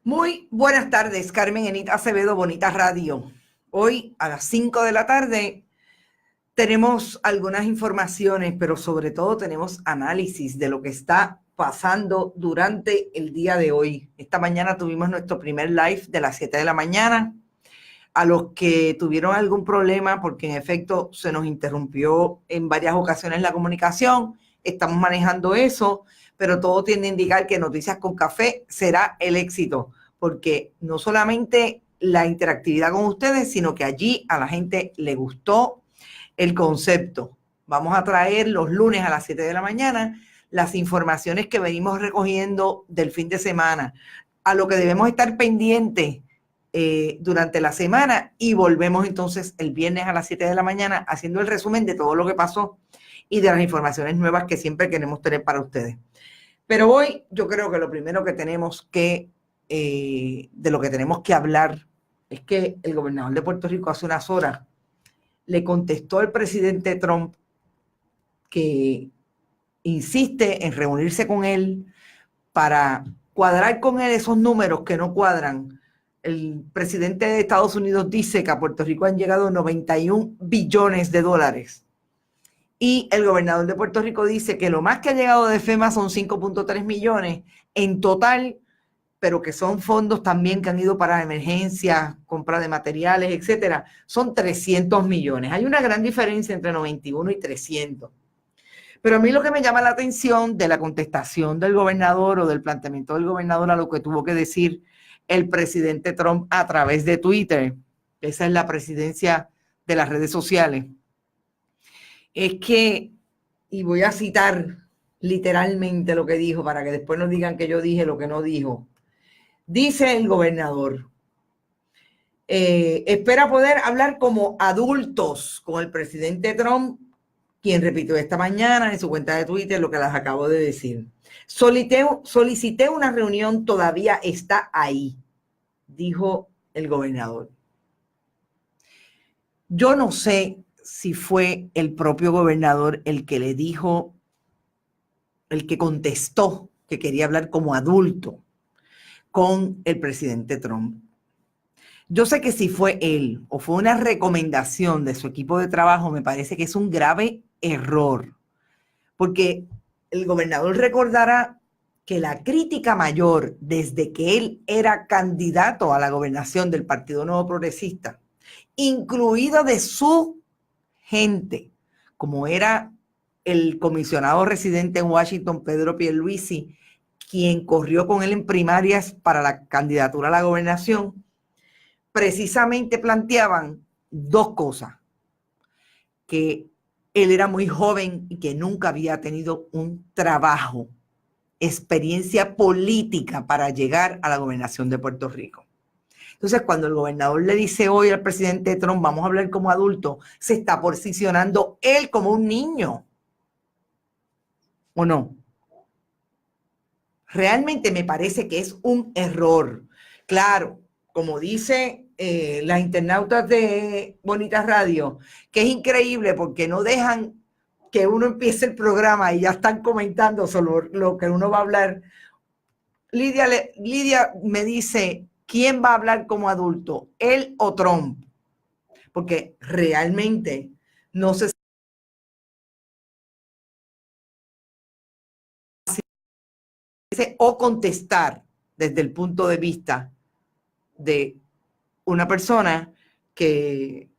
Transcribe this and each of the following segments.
Muy buenas tardes, Carmen Enit Acevedo, Bonita Radio. Hoy a las 5 de la tarde tenemos algunas informaciones, pero sobre todo tenemos análisis de lo que está pasando durante el día de hoy. Esta mañana tuvimos nuestro primer live de las 7 de la mañana. A los que tuvieron algún problema, porque en efecto se nos interrumpió en varias ocasiones la comunicación, estamos manejando eso, pero todo tiende a indicar que Noticias con Café será el éxito, porque no solamente la interactividad con ustedes, sino que allí a la gente le gustó el concepto. Vamos a traer los lunes a las 7 de la mañana las informaciones que venimos recogiendo del fin de semana, a lo que debemos estar pendientes durante la semana, y volvemos entonces el viernes a las 7 de la mañana haciendo el resumen de todo lo que pasó y de las informaciones nuevas que siempre queremos tener para ustedes. Pero hoy yo creo que lo primero que tenemos que, de lo que tenemos que hablar, es que el gobernador de Puerto Rico hace unas horas le contestó al presidente Trump, que insiste en reunirse con él para cuadrar con él esos números que no cuadran. El presidente de Estados Unidos dice que a Puerto Rico han llegado 91 billones de dólares. Y el gobernador de Puerto Rico dice que lo más que ha llegado de FEMA son 5.3 millones en total, pero que son fondos también que han ido para emergencias, compra de materiales, etcétera. Son 300 millones. Hay una gran diferencia entre 91 y 300. Pero a mí lo que me llama la atención de la contestación del gobernador o del planteamiento del gobernador a lo que tuvo que decir el presidente Trump a través de Twitter, esa es la presidencia de las redes sociales, es que, y voy a citar literalmente lo que dijo para que después no digan que yo dije lo que no dijo. Dice el gobernador, espera poder hablar como adultos con el presidente Trump, quien repitió esta mañana en su cuenta de Twitter lo que les acabo de decir. Solicité una reunión, todavía está ahí, dijo el gobernador. Yo no sé si fue el propio gobernador el que le dijo, el que contestó que quería hablar como adulto con el presidente Trump. Yo sé que si fue él o fue una recomendación de su equipo de trabajo, me parece que es un grave error, porque el gobernador recordará que la crítica mayor desde que él era candidato a la gobernación del Partido Nuevo Progresista, incluido de su gente, como era el comisionado residente en Washington, Pedro Pierluisi, quien corrió con él en primarias para la candidatura a la gobernación, precisamente planteaban dos cosas: que él era muy joven y que nunca había tenido un trabajo, experiencia política para llegar a la gobernación de Puerto Rico. Entonces, cuando el gobernador le dice hoy al presidente Trump, vamos a hablar como adulto, se está posicionando él como un niño, ¿o no? Realmente me parece que es un error. Claro, como dice las internautas de Bonita Radio, que es increíble porque no dejan que uno empiece el programa y ya están comentando sobre lo que uno va a hablar. Lidia me dice, ¿quién va a hablar como adulto? ¿Él o Trump? Porque realmente no se sabe o contestar desde el punto de vista de una persona que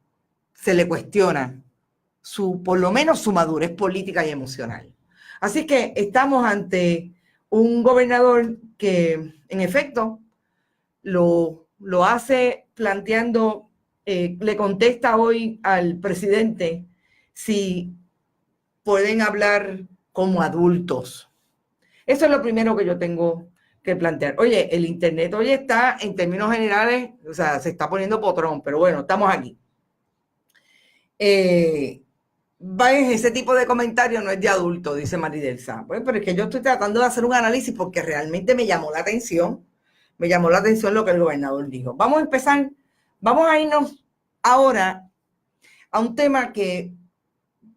se le cuestiona por lo menos su madurez política y emocional. Así que estamos ante un gobernador que, en efecto, lo hace planteando, le contesta hoy al presidente si pueden hablar como adultos. Eso es lo primero que yo tengo que plantear. Oye, el internet hoy está, en términos generales, o sea, se está poniendo potrón, pero bueno, estamos aquí. Ese tipo de comentario no es de adulto, dice Maridelsa. Pues, pero es que yo estoy tratando de hacer un análisis porque realmente me llamó la atención lo que el gobernador dijo. Vamos a empezar, vamos a irnos ahora a un tema que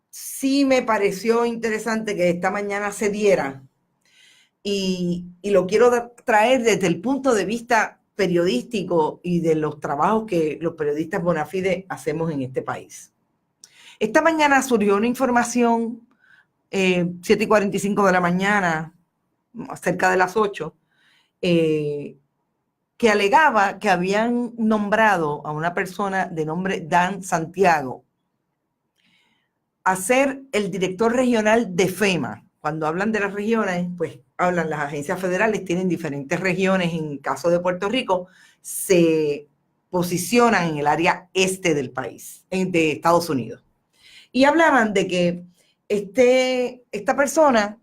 sí me pareció interesante que esta mañana se diera, y lo quiero traer desde el punto de vista periodístico y de los trabajos que los periodistas bona fide hacemos en este país. Esta mañana surgió una información, 7:45 de la mañana, cerca de las 8, que alegaba que habían nombrado a una persona de nombre Dan Santiago a ser el director regional de FEMA. Cuando hablan de las regiones, pues hablan las agencias federales, tienen diferentes regiones. En el caso de Puerto Rico, se posicionan en el área este del país, de Estados Unidos. Y hablaban de que esta persona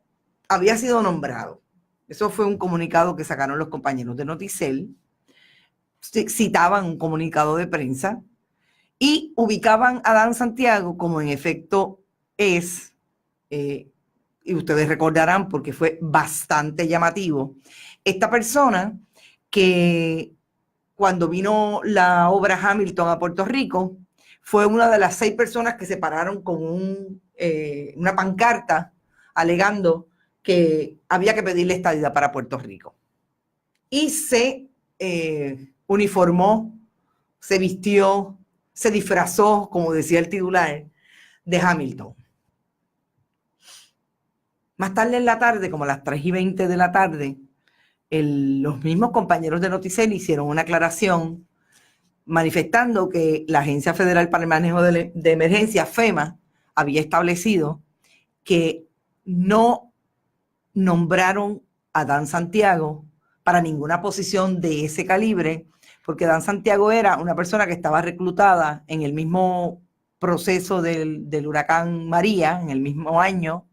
había sido nombrado. Eso fue un comunicado que sacaron los compañeros de Noticel. Citaban un comunicado de prensa y ubicaban a Dan Santiago como en efecto es, y ustedes recordarán porque fue bastante llamativo, esta persona que cuando vino la obra Hamilton a Puerto Rico, fue una de las 6 personas que se pararon con una pancarta alegando que había que pedirle estadidad para Puerto Rico. Y se uniformó, se vistió, se disfrazó, como decía el titular, de Hamilton. Más tarde en la tarde, como a las 3:20 de la tarde, los mismos compañeros de Noticel hicieron una aclaración manifestando que la Agencia Federal para el Manejo de Emergencia, FEMA, había establecido que no nombraron a Dan Santiago para ninguna posición de ese calibre, porque Dan Santiago era una persona que estaba reclutada en el mismo proceso del huracán María, en el mismo año,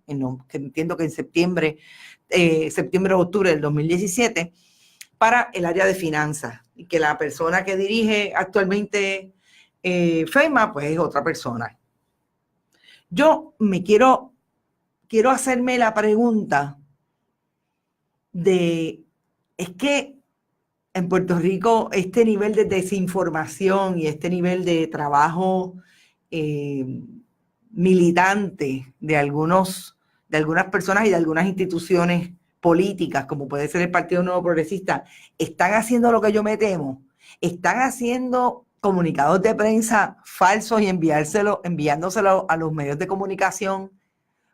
que entiendo que en septiembre o octubre del 2017, para el área de finanzas, y que la persona que dirige actualmente FEMA, pues es otra persona. Yo quiero hacerme la pregunta es que en Puerto Rico este nivel de desinformación y este nivel de trabajo militante de algunas personas y de algunas instituciones políticas, como puede ser el Partido Nuevo Progresista, están haciendo lo que yo me temo. Están haciendo comunicados de prensa falsos y enviándoselo a los medios de comunicación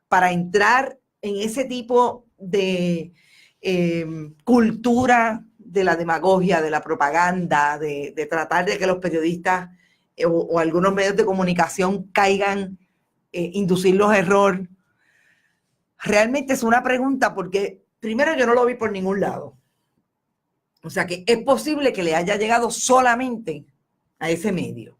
para entrar en ese tipo de cultura de la demagogia, de la propaganda, de tratar de que los periodistas o algunos medios de comunicación caigan, inducirlos a error. Realmente es una pregunta porque primero yo no lo vi por ningún lado. O sea que es posible que le haya llegado solamente a ese medio.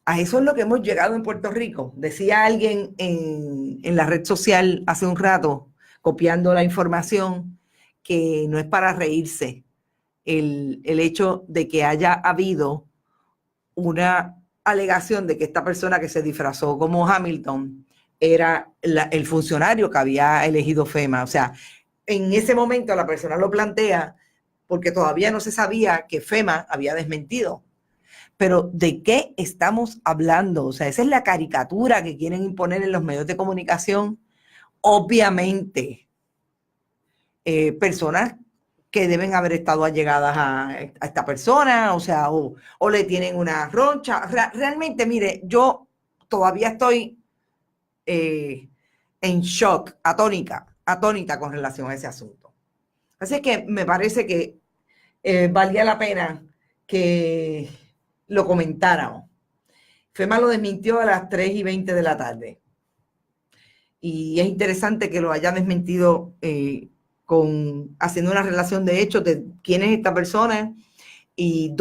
A eso es lo que hemos llegado en Puerto Rico. Decía alguien en la red social hace un rato, copiando la información, que no es para reírse el hecho de que haya habido una alegación de que esta persona que se disfrazó como Hamilton era el funcionario que había elegido FEMA. O sea, en ese momento la persona lo plantea porque todavía no se sabía que FEMA había desmentido. Pero ¿de qué estamos hablando? O sea, esa es la caricatura que quieren imponer en los medios de comunicación. Obviamente, personas que deben haber estado allegadas a esta persona, o sea, o le tienen una roncha. Realmente, mire, yo todavía estoy en shock, atónita con relación a ese asunto. Así que me parece que valía la pena que lo comentáramos. FEMA lo desmintió a las 3:20 de la tarde. Y es interesante que lo haya desmentido haciendo una relación de hechos de quién es esta persona y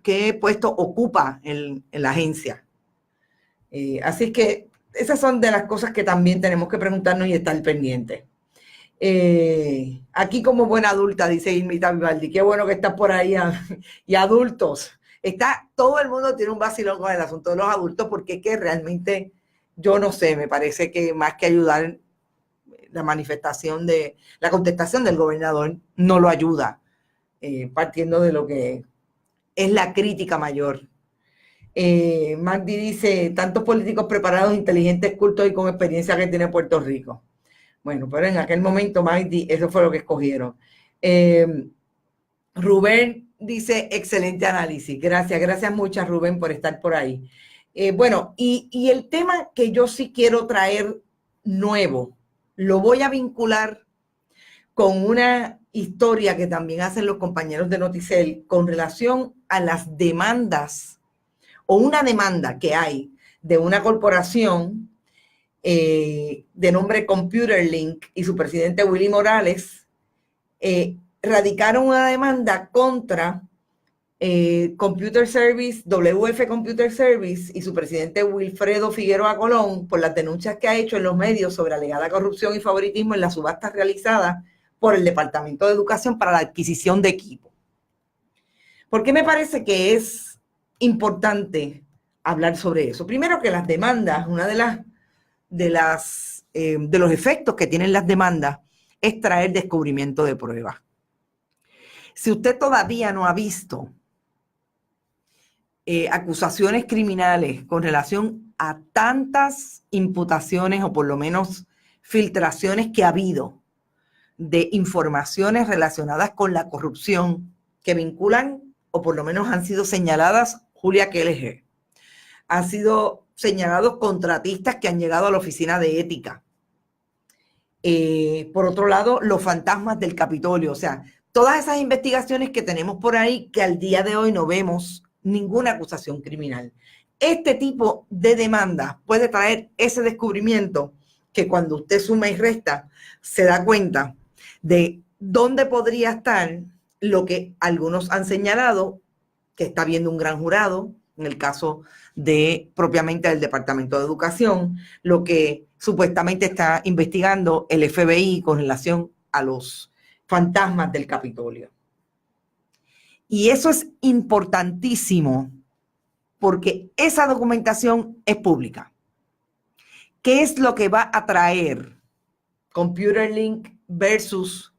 qué puesto ocupa en la agencia. Así que esas son de las cosas que también tenemos que preguntarnos y estar pendientes. Aquí como buena adulta, dice Irmita Vivaldi, qué bueno que estás por ahí, y adultos. Todo el mundo tiene un vacilón con el asunto de los adultos, porque es que realmente, yo no sé, me parece que más que ayudar, la contestación del gobernador no lo ayuda, partiendo de lo que es la crítica mayor. Magdi dice, tantos políticos preparados, inteligentes, cultos y con experiencia que tiene Puerto Rico. Bueno, pero en aquel momento, Magdi, eso fue lo que escogieron. Rubén dice, excelente análisis. Gracias muchas, Rubén, por estar por ahí. Bueno, y el tema que yo sí quiero traer nuevo, lo voy a vincular con una historia que también hacen los compañeros de Noticel con relación a las demandas o una demanda que hay de una corporación de nombre ComputerLink y su presidente Willy Morales radicaron una demanda contra Computer Service, WF Computer Service y su presidente Wilfredo Figueroa Colón por las denuncias que ha hecho en los medios sobre alegada corrupción y favoritismo en las subastas realizadas por el Departamento de Educación para la adquisición de equipo. ¿Por qué me parece que es importante hablar sobre eso? Primero, que las demandas, una de los efectos que tienen las demandas es traer descubrimiento de pruebas. Si usted todavía no ha visto acusaciones criminales con relación a tantas imputaciones o por lo menos filtraciones que ha habido de informaciones relacionadas con la corrupción que vinculan o por lo menos han sido señaladas Julia Kelleher. Han sido señalados contratistas que han llegado a la oficina de ética. Por otro lado, los fantasmas del Capitolio. O sea, todas esas investigaciones que tenemos por ahí que al día de hoy no vemos ninguna acusación criminal. Este tipo de demanda puede traer ese descubrimiento que cuando usted suma y resta se da cuenta de dónde podría estar lo que algunos han señalado que está viendo un gran jurado, en el caso de propiamente del Departamento de Educación, lo que supuestamente está investigando el FBI con relación a los fantasmas del Capitolio. Y eso es importantísimo porque esa documentación es pública. ¿Qué es lo que va a traer ComputerLink versus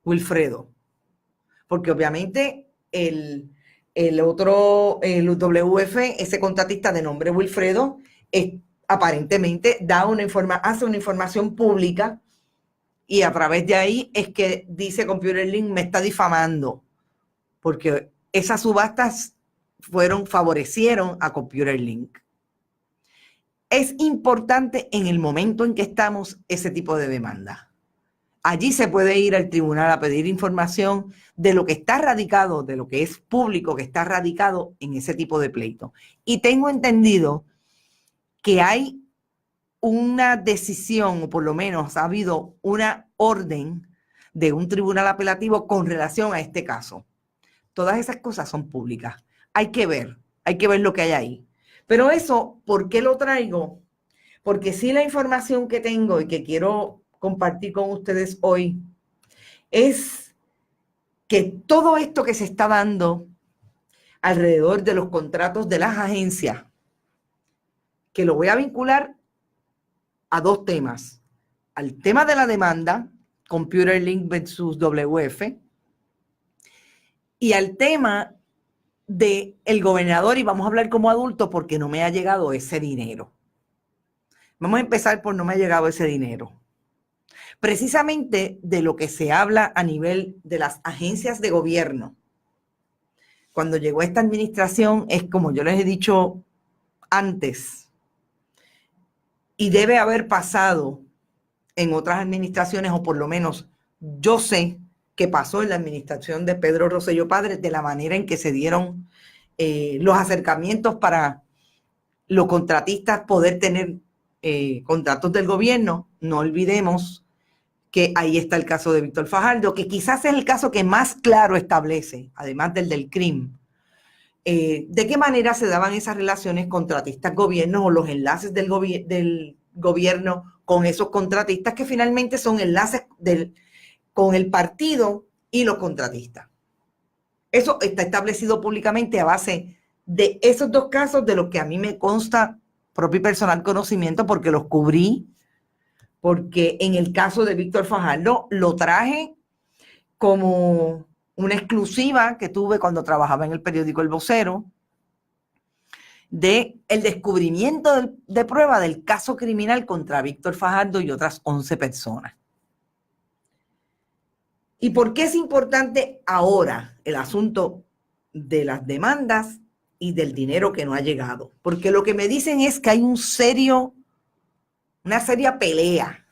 Wilfredo? Porque obviamente el WF, ese contratista de nombre Wilfredo, aparentemente hace una información pública y a través de ahí es que dice ComputerLink me está difamando porque esas subastas favorecieron a ComputerLink. Es importante en el momento en que estamos ese tipo de demanda. Allí se puede ir al tribunal a pedir información de lo que está radicado, de lo que es público, que está radicado en ese tipo de pleito. Y tengo entendido que hay una decisión, o por lo menos ha habido una orden de un tribunal apelativo con relación a este caso. Todas esas cosas son públicas. Hay que ver lo que hay ahí. Pero eso, ¿por qué lo traigo? Porque sí, la información que tengo y que quiero compartir con ustedes hoy es que todo esto que se está dando alrededor de los contratos de las agencias, que lo voy a vincular a dos temas. Al tema de la demanda, ComputerLink versus WF, y al tema del gobernador, y vamos a hablar como adulto porque no me ha llegado ese dinero. Vamos a empezar por no me ha llegado ese dinero. Precisamente de lo que se habla a nivel de las agencias de gobierno. Cuando llegó esta administración, es como yo les he dicho antes, y debe haber pasado en otras administraciones, o por lo menos yo sé que pasó en la administración de Pedro Rosselló Padre, de la manera en que se dieron los acercamientos para los contratistas poder tener contratos del gobierno. No olvidemos que ahí está el caso de Víctor Fajardo, que quizás es el caso que más claro establece, además del CRIM, de qué manera se daban esas relaciones contratistas-gobiernos o los enlaces del gobierno con esos contratistas que finalmente son enlaces con el partido y los contratistas. Eso está establecido públicamente a base de esos dos casos de los que a mí me consta propio y personal conocimiento porque los cubrí, porque en el caso de Víctor Fajardo lo traje como una exclusiva que tuve cuando trabajaba en el periódico El Vocero, de el descubrimiento de prueba del caso criminal contra Víctor Fajardo y otras 11 personas. ¿Y por qué es importante ahora el asunto de las demandas y del dinero que no ha llegado? Porque lo que me dicen es que hay una seria pelea,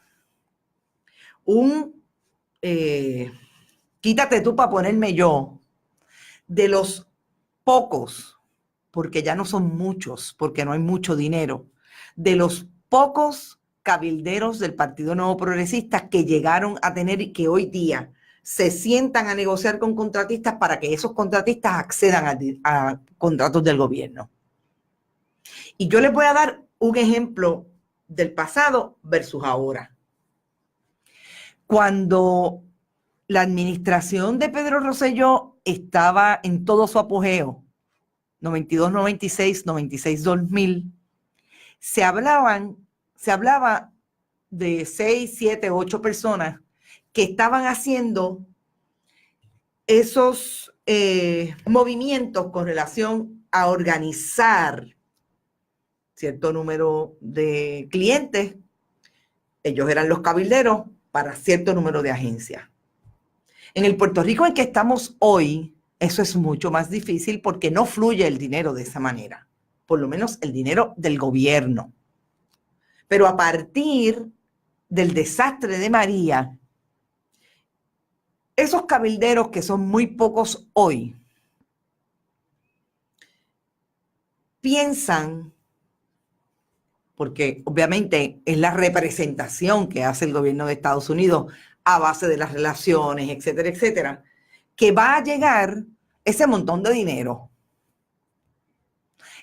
quítate tú para ponerme yo, de los pocos, porque ya no son muchos, porque no hay mucho dinero, de los pocos cabilderos del Partido Nuevo Progresista que llegaron a tener y que hoy día se sientan a negociar con contratistas para que esos contratistas accedan a contratos del gobierno. Y yo les voy a dar un ejemplo del pasado versus ahora. Cuando la administración de Pedro Rosselló estaba en todo su apogeo, 92, 96, 96, 2000, se hablaba de 6, 7, 8 personas que estaban haciendo esos movimientos con relación a organizar cierto número de clientes. Ellos eran los cabilderos para cierto número de agencias. En el Puerto Rico en que estamos hoy, eso es mucho más difícil porque no fluye el dinero de esa manera, por lo menos el dinero del gobierno. Pero a partir del desastre de María, esos cabilderos que son muy pocos hoy, piensan, porque obviamente es la representación que hace el gobierno de Estados Unidos a base de las relaciones, etcétera, etcétera, que va a llegar ese montón de dinero.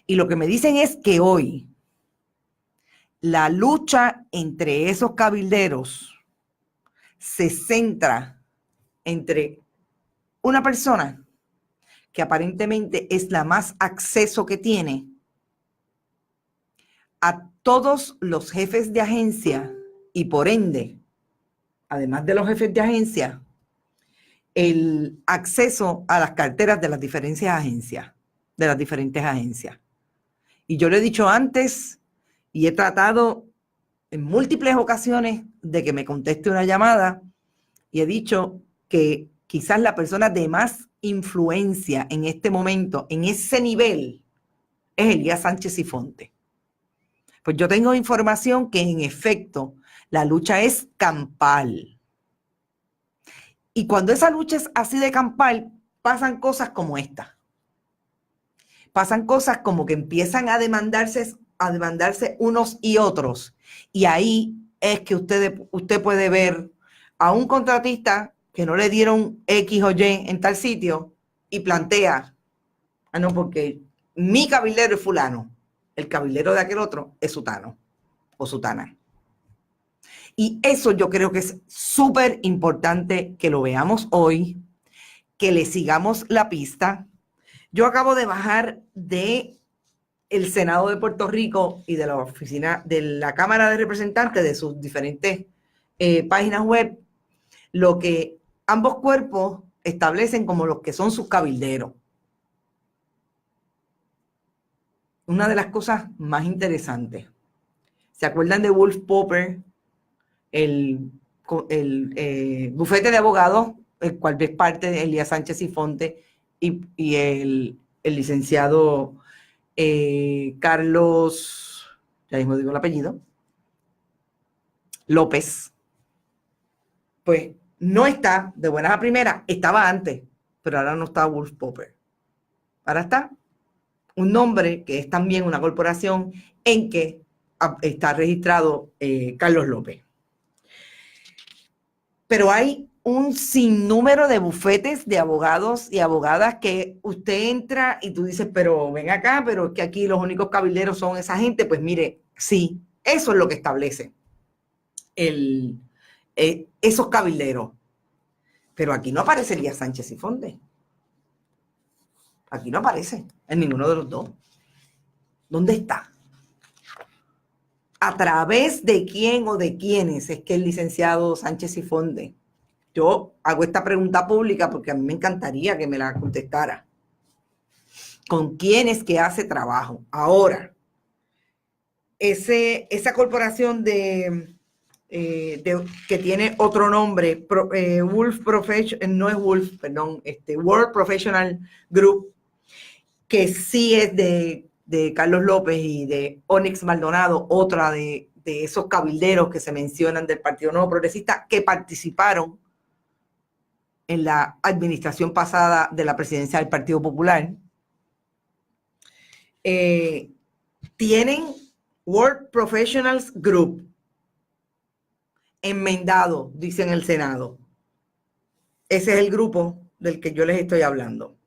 Y lo que me dicen es que hoy la lucha entre esos cabilderos se centra entre una persona que aparentemente es la más acceso que tiene a todos los jefes de agencia y por ende, además de los jefes de agencia, el acceso a las carteras de las diferentes agencias. Y yo lo he dicho antes y he tratado en múltiples ocasiones de que me conteste una llamada y he dicho que quizás la persona de más influencia en este momento, en ese nivel, es Elías Sánchez Sifonte. Pues yo tengo información que en efecto la lucha es campal. Y cuando esa lucha es así de campal, pasan cosas como esta. Pasan cosas como que empiezan a demandarse unos y otros. Y ahí es que usted puede ver a un contratista que no le dieron X o Y en tal sitio y plantea, no, porque mi cabildero es fulano, el cabildero de aquel otro es sutano o sutana. Y eso yo creo que es súper importante que lo veamos hoy, que le sigamos la pista. Yo acabo de bajar de el Senado de Puerto Rico y de la oficina de la Cámara de Representantes de sus diferentes páginas web, lo que ambos cuerpos establecen como los que son sus cabilderos. Una de las cosas más interesantes. ¿Se acuerdan de Wolf Popper? El bufete de abogados, el cual es parte de Elías Sánchez Sifonte y el licenciado Carlos, ya mismo digo el apellido, López. Pues no está de buenas a primeras, estaba antes, pero ahora no está Wolf Popper. Ahora está un nombre que es también una corporación en que está registrado Carlos López. Pero hay un sinnúmero de bufetes de abogados y abogadas que usted entra y tú dices, pero ven acá, pero es que aquí los únicos cabilderos son esa gente. Pues mire, sí, eso es lo que establece esos cabilderos. Pero aquí no aparecería Sánchez Sifonte. Aquí no aparece en ninguno de los dos. ¿Dónde está? ¿A través de quién o de quiénes es que el licenciado Sánchez Sifonte? Yo hago esta pregunta pública porque a mí me encantaría que me la contestara. ¿Con quién es que hace trabajo? Ahora, esa corporación de que tiene otro nombre, World Professional Group, que sí es de Carlos López y de Onyx Maldonado, otra de esos cabilderos que se mencionan del Partido Nuevo Progresista, que participaron en la administración pasada de la presidencia del Partido Popular. Tienen World Professionals Group enmendado, dice en el Senado. Ese es el grupo del que yo les estoy hablando.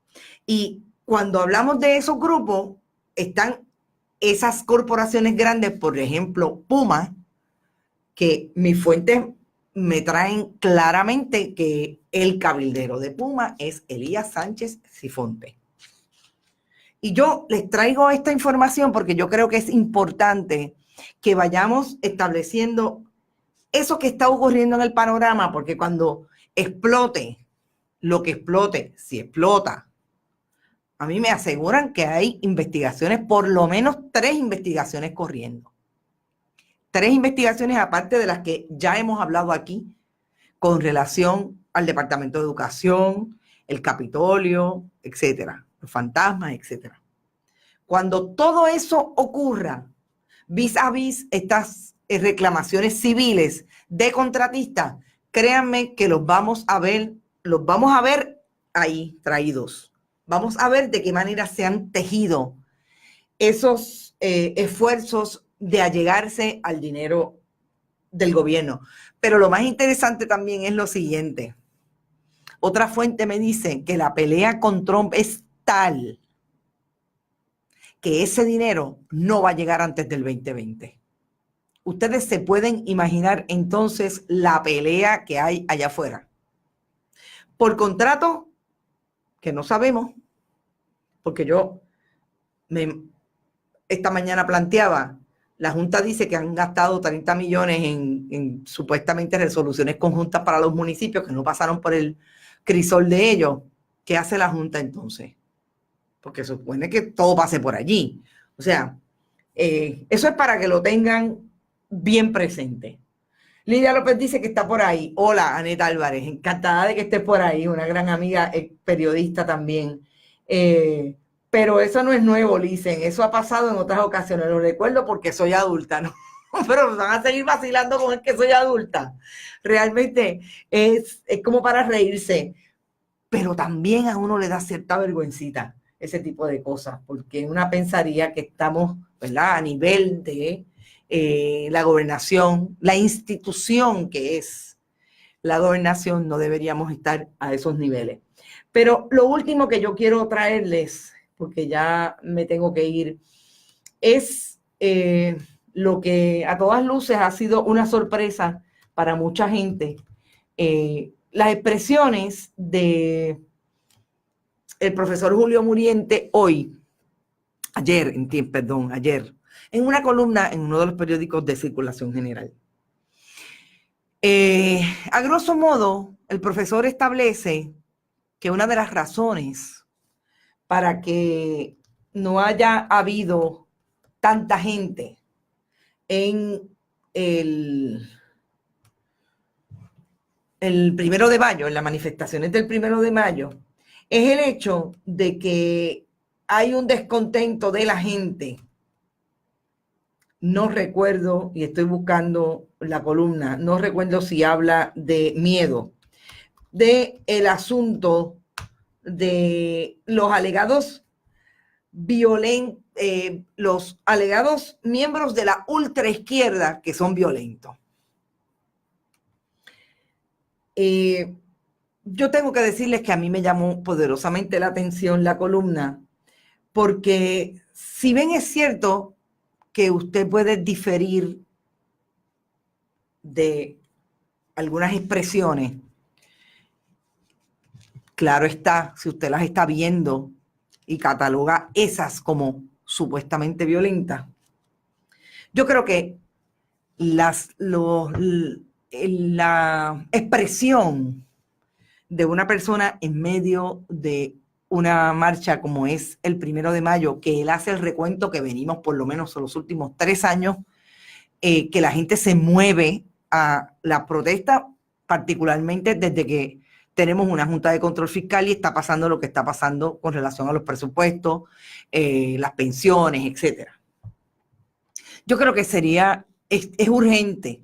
Y cuando hablamos de esos grupos, están esas corporaciones grandes, por ejemplo, Puma, que mis fuentes me traen claramente que el cabildero de Puma es Elías Sánchez Sifonte. Y yo les traigo esta información porque yo creo que es importante que vayamos estableciendo eso que está ocurriendo en el panorama, porque cuando explote lo que explote, si explota, a mí me aseguran que hay investigaciones, por lo menos 3 investigaciones corriendo. 3 investigaciones aparte de las que ya hemos hablado aquí con relación al Departamento de Educación, el Capitolio, etcétera, los fantasmas, etcétera. Cuando todo eso ocurra, vis a vis estas reclamaciones civiles de contratistas, créanme que los vamos a ver ahí traídos. Vamos a ver de qué manera se han tejido esos esfuerzos de allegarse al dinero del gobierno. Pero lo más interesante también es lo siguiente. Otra fuente me dice que la pelea con Trump es tal que ese dinero no va a llegar antes del 2020. Ustedes se pueden imaginar entonces la pelea que hay allá afuera. Por contrato, que no sabemos, porque yo esta mañana planteaba, la Junta dice que han gastado 30 millones en supuestamente resoluciones conjuntas para los municipios que no pasaron por el crisol de ellos. ¿Qué hace la Junta entonces? Porque supone que todo pase por allí. O sea, eso es para que lo tengan bien presente. Lidia López dice que está por ahí. Hola, Aneta Álvarez. Encantada de que estés por ahí. Una gran amiga, periodista también. Pero eso no es nuevo, Licen. Eso ha pasado en otras ocasiones. Lo recuerdo porque soy adulta, ¿no? Pero van a seguir vacilando con el que soy adulta. Realmente es como para reírse. Pero también a uno le da cierta vergüencita ese tipo de cosas, porque una pensaría que estamos, ¿verdad?, a nivel de la gobernación, la institución que es la gobernación, no deberíamos estar a esos niveles. Pero lo último que yo quiero traerles, porque ya me tengo que ir, es lo que a todas luces ha sido una sorpresa para mucha gente. Las expresiones de el profesor Julio Muriente ayer, en una columna en uno de los periódicos de circulación general. A grosso modo, el profesor establece que una de las razones para que no haya habido tanta gente en el 1 de mayo, en las manifestaciones del 1 de mayo, es el hecho de que hay un descontento de la gente. No recuerdo, y estoy buscando la columna, no recuerdo si habla de miedo, de el asunto de los alegados los alegados miembros de la ultraizquierda que son violentos. Yo tengo que decirles que a mí me llamó poderosamente la atención la columna, porque si bien es cierto que usted puede diferir de algunas expresiones, claro está, si usted las está viendo y cataloga esas como supuestamente violentas, yo creo que la expresión de una persona en medio de una marcha como es el 1 de mayo, que él hace el recuento que venimos por lo menos en los últimos 3 años, que la gente se mueve a la protesta, particularmente desde que tenemos una Junta de Control Fiscal y está pasando lo que está pasando con relación a los presupuestos, las pensiones, etcétera. Yo creo que es urgente.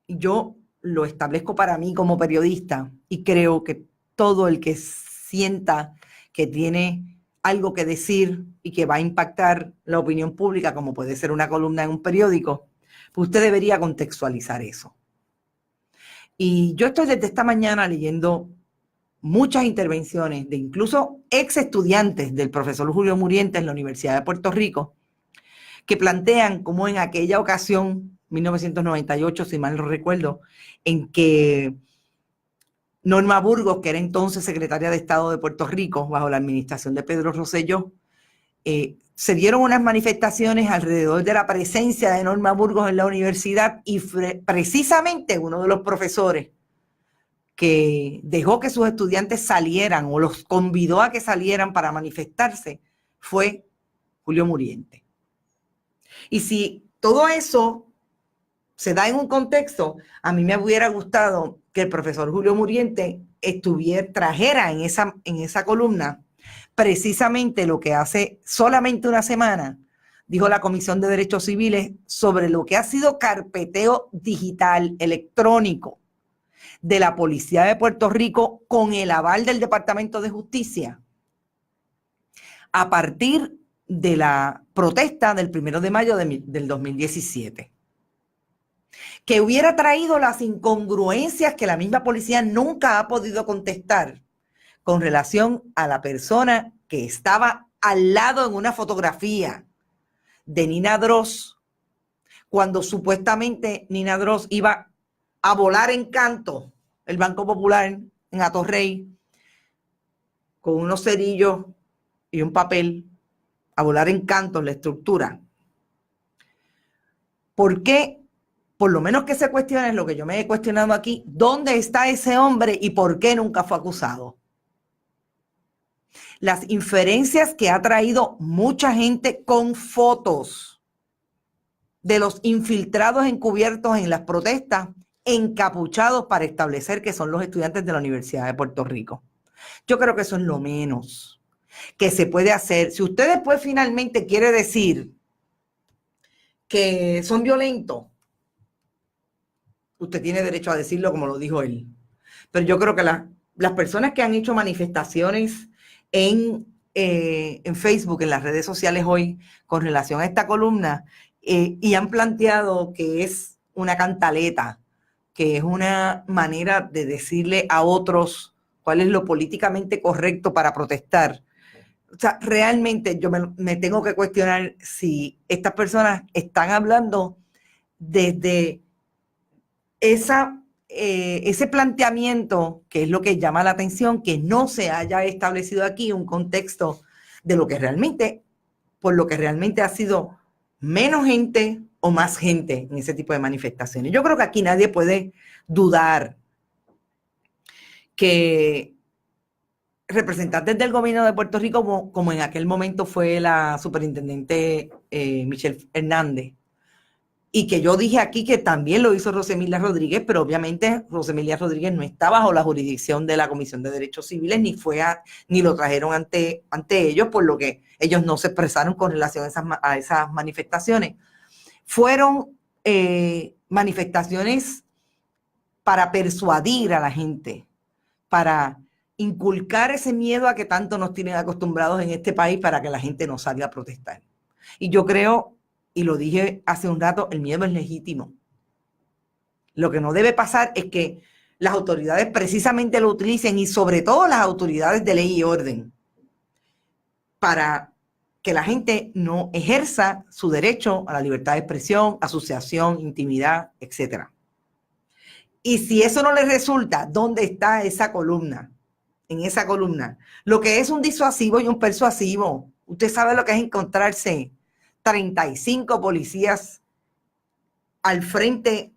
Yo lo establezco para mí como periodista y creo que todo el que sienta que tiene algo que decir y que va a impactar la opinión pública, como puede ser una columna en un periódico, pues usted debería contextualizar eso. Y yo estoy desde esta mañana leyendo muchas intervenciones de incluso ex estudiantes del profesor Julio Murientes en la Universidad de Puerto Rico, que plantean cómo en aquella ocasión, 1998, si mal no recuerdo, en que Norma Burgos, que era entonces secretaria de Estado de Puerto Rico, bajo la administración de Pedro Rosselló, se dieron unas manifestaciones alrededor de la presencia de Norma Burgos en la universidad y precisamente uno de los profesores que dejó que sus estudiantes salieran o los convidó a que salieran para manifestarse fue Julio Muriente. Y si todo eso se da en un contexto, a mí me hubiera gustado que el profesor Julio Muriente trajera en esa columna precisamente lo que hace solamente una semana dijo la Comisión de Derechos Civiles sobre lo que ha sido carpeteo digital electrónico de la Policía de Puerto Rico con el aval del Departamento de Justicia a partir de la protesta del 1 de mayo del 2017. Que hubiera traído las incongruencias que la misma policía nunca ha podido contestar con relación a la persona que estaba al lado en una fotografía de Nina Droz, cuando supuestamente Nina Droz iba a volar en canto el Banco Popular en Atorrey con unos cerillos y un papel, a volar en canto en la estructura. ¿Por qué? Por lo menos que se cuestione lo que yo me he cuestionado aquí, ¿dónde está ese hombre y por qué nunca fue acusado? Las inferencias que ha traído mucha gente con fotos de los infiltrados encubiertos en las protestas, encapuchados para establecer que son los estudiantes de la Universidad de Puerto Rico. Yo creo que eso es lo menos que se puede hacer. Si usted después finalmente quiere decir que son violentos, usted tiene derecho a decirlo como lo dijo él. Pero yo creo que las personas que han hecho manifestaciones en Facebook, en las redes sociales hoy, con relación a esta columna, y han planteado que es una cantaleta, que es una manera de decirle a otros cuál es lo políticamente correcto para protestar. O sea, realmente yo me tengo que cuestionar si estas personas están hablando desde ese planteamiento, que es lo que llama la atención, que no se haya establecido aquí un contexto de lo que realmente, por lo que realmente ha sido menos gente o más gente en ese tipo de manifestaciones. Yo creo que aquí nadie puede dudar que representantes del gobierno de Puerto Rico, como en aquel momento fue la superintendente Michelle Hernández, y que yo dije aquí que también lo hizo Rosemilia Rodríguez, pero obviamente Rosemilia Rodríguez no está bajo la jurisdicción de la Comisión de Derechos Civiles, ni lo trajeron ante ellos, por lo que ellos no se expresaron con relación a esas manifestaciones. Fueron manifestaciones para persuadir a la gente, para inculcar ese miedo a que tanto nos tienen acostumbrados en este país para que la gente no salga a protestar. Y yo creo, y lo dije hace un rato, el miedo es legítimo. Lo que no debe pasar es que las autoridades precisamente lo utilicen, y sobre todo las autoridades de ley y orden, para que la gente no ejerza su derecho a la libertad de expresión, asociación, intimidad, etc. Y si eso no les resulta, ¿dónde está esa columna? En esa columna. Lo que es un disuasivo y un persuasivo. Usted sabe lo que es encontrarse 35 policías al frente,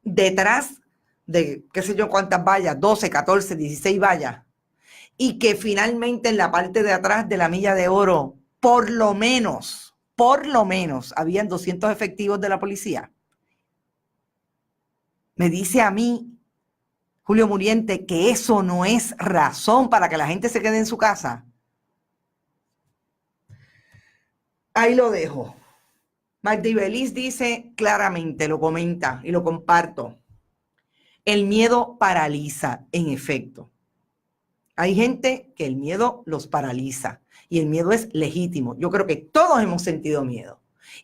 detrás de qué sé yo cuántas vallas, 12, 14, 16 vallas, y que finalmente en la parte de atrás de la milla de oro, por lo menos, habían 200 efectivos de la policía. me dice a mí, Julio Muriente, que eso no es razón para que la gente se quede en su casa. Ahí lo dejo. Magda Ibeliz dice claramente, lo comenta y lo comparto. El miedo paraliza, en efecto. Hay gente que el miedo los paraliza y el miedo es legítimo. Yo creo que todos hemos sentido miedo.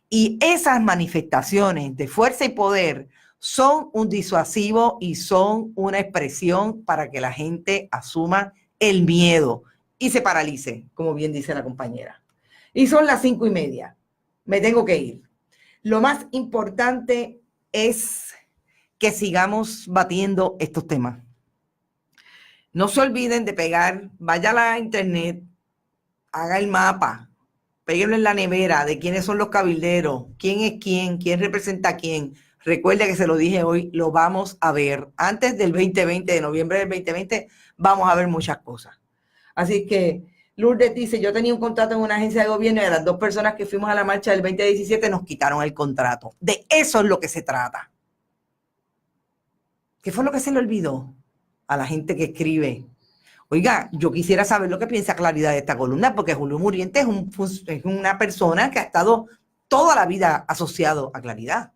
Y esas manifestaciones de fuerza y poder son un disuasivo y son una expresión para que la gente asuma el miedo y se paralice, como bien dice la compañera. Y son las 5:30. Me tengo que ir. Lo más importante es que sigamos batiendo estos temas. No se olviden de pegar, vaya a la internet, haga el mapa, péguenlo en la nevera de quiénes son los cabilderos, quién es quién representa a quién. Recuerde que se lo dije hoy, lo vamos a ver. Antes del 2020, de noviembre del 2020, vamos a ver muchas cosas. Así que Lourdes dice, yo tenía un contrato en una agencia de gobierno y a las 2 personas que fuimos a la marcha del 2017 nos quitaron el contrato. De eso es lo que se trata. ¿Qué fue lo que se le olvidó a la gente que escribe? Oiga, yo quisiera saber lo que piensa Claridad de esta columna, porque Julio Muriente es una persona que ha estado toda la vida asociado a Claridad.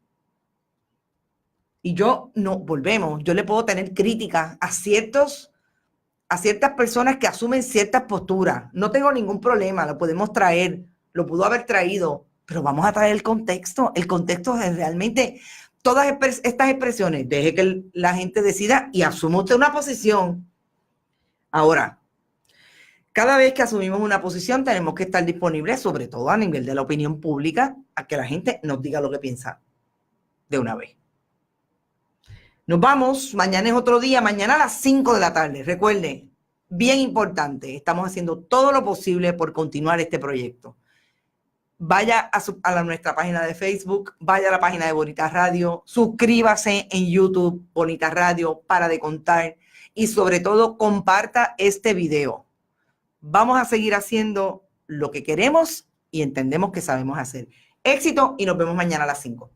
Y yo le puedo tener críticas a ciertas personas que asumen ciertas posturas. No tengo ningún problema, lo podemos traer, lo pudo haber traído, pero vamos a traer el contexto. El contexto es realmente todas estas expresiones. Deje que la gente decida y asuma usted una posición. Ahora, cada vez que asumimos una posición tenemos que estar disponibles, sobre todo a nivel de la opinión pública, a que la gente nos diga lo que piensa de una vez. Nos vamos, mañana es otro día, mañana a las 5 de la tarde. Recuerde, bien importante, estamos haciendo todo lo posible por continuar este proyecto. Vaya a nuestra página de Facebook, vaya a la página de Bonita Radio, suscríbase en YouTube, Bonita Radio, para de contar y sobre todo comparta este video. Vamos a seguir haciendo lo que queremos y entendemos que sabemos hacer. Éxito y nos vemos mañana a las 5.